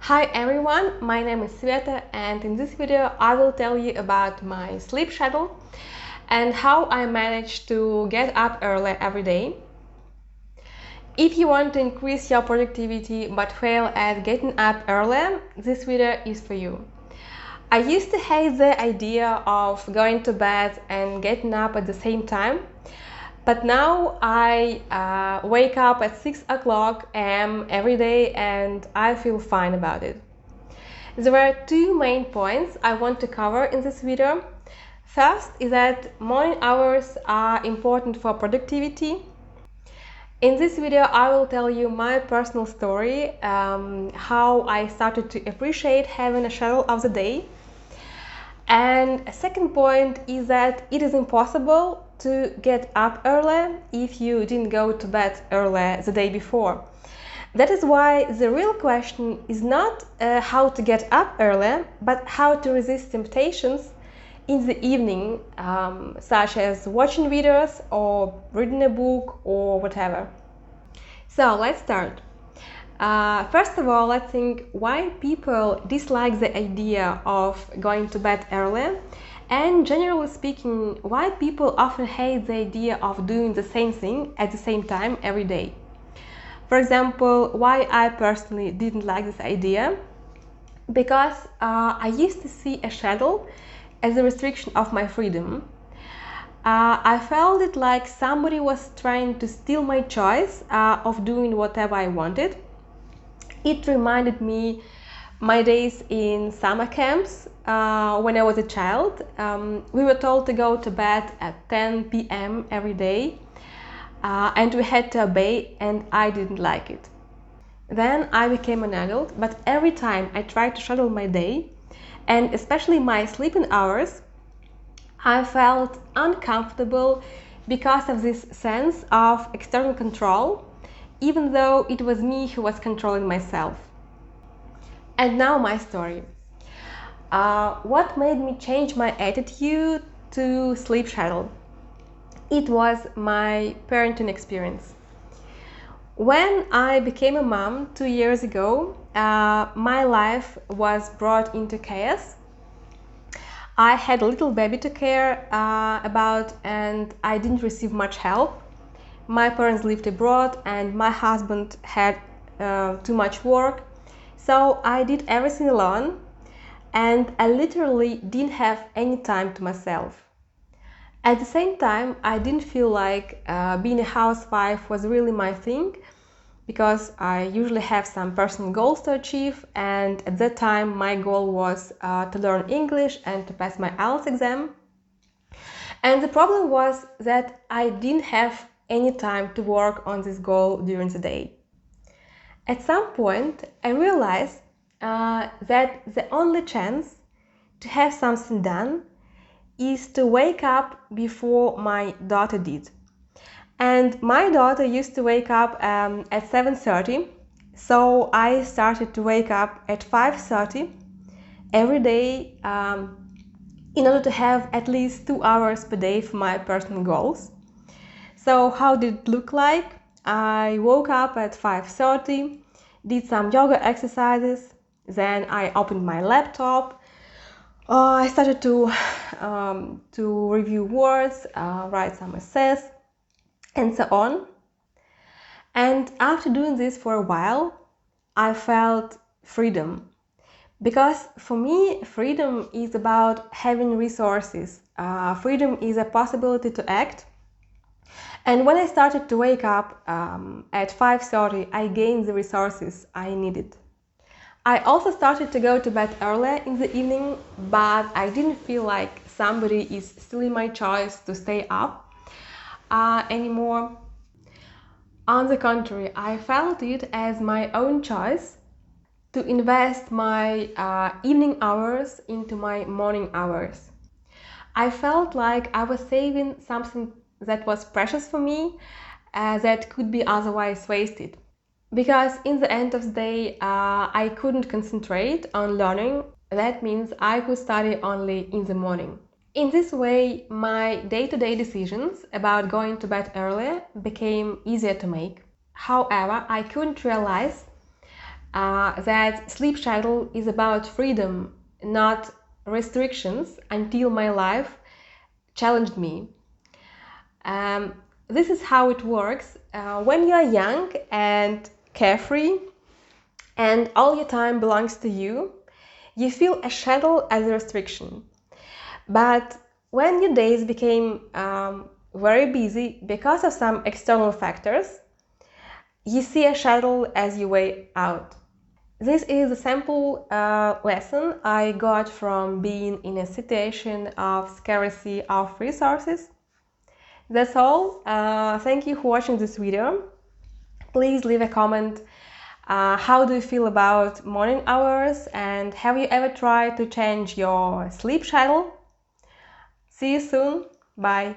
Hi everyone, my name is Sveta and in this video I will tell you about my sleep schedule and how I manage to get up early every day. If you want to increase your productivity but fail at getting up early, this video is for you. I used to hate the idea of going to bed and getting up at the same time, but now I wake up at 6 o'clock a.m. every day and I feel fine about it. There are two main points I want to cover in this video. First is that morning hours are important for productivity. In this video I will tell you my personal story, how I started to appreciate having a schedule of the day. And a second point is that it is impossible to get up early if you didn't go to bed early the day before. That is why the real question is not how to get up early, but how to resist temptations in the evening, such as watching videos or reading a book or whatever. So let's start. First of all, let's think why people dislike the idea of going to bed early, and generally speaking, why people often hate the idea of doing the same thing at the same time every day. For example, why I personally didn't like this idea? Because I used to see a schedule as a restriction of my freedom. I felt it like somebody was trying to steal my choice of doing whatever I wanted. It reminded me my days in summer camps when I was a child. We were told to go to bed at 10 p.m. every day, and we had to obey, and I didn't like it. Then I became an adult, but every time I tried to schedule my day, and especially my sleeping hours, I felt uncomfortable because of this sense of external control, even though it was me who was controlling myself. And now my story. What made me change my attitude to sleep schedule? It was my parenting experience. When I became a mom 2 years ago, my life was brought into chaos. I had a little baby to care about and I didn't receive much help. My parents lived abroad and my husband had too much work, so I did everything alone and I literally didn't have any time to myself. At the same time, I didn't feel like being a housewife was really my thing, because I usually have some personal goals to achieve, and at that time my goal was to learn English and to pass my IELTS exam. And the problem was that I didn't have any time to work on this goal during the day. At some point, I realized that the only chance to have something done is to wake up before my daughter did. And my daughter used to wake up at 7:30, so I started to wake up at 5:30 every day in order to have at least 2 hours per day for my personal goals. So how did it look like? I woke up at 5:30, did some yoga exercises, then I opened my laptop. I started to review words, write some essays, and so on. And after doing this for a while, I felt freedom. Because for me, freedom is about having resources. Freedom is a possibility to act. And when I started to wake up at 5:30, I gained the resources I needed. I also started to go to bed early in the evening, but I didn't feel like somebody is stealing my choice to stay up anymore. On the contrary, I felt it as my own choice to invest my evening hours into my morning hours. I felt like I was saving something that was precious for me, that could be otherwise wasted. Because in the end of the day, I couldn't concentrate on learning. That means I could study only in the morning. In this way, my day-to-day decisions about going to bed early became easier to make. However, I couldn't realize that sleep schedule is about freedom, not restrictions, until my life challenged me. This is how it works. When you are young and carefree and all your time belongs to you, you feel a schedule as a restriction. But when your days became very busy because of some external factors, you see a schedule as your way out. This is a simple lesson I got from being in a situation of scarcity of resources. That's all. Thank you for watching this video. Please leave a comment. How do you feel about morning hours, and have you ever tried to change your sleep schedule? See you soon. Bye.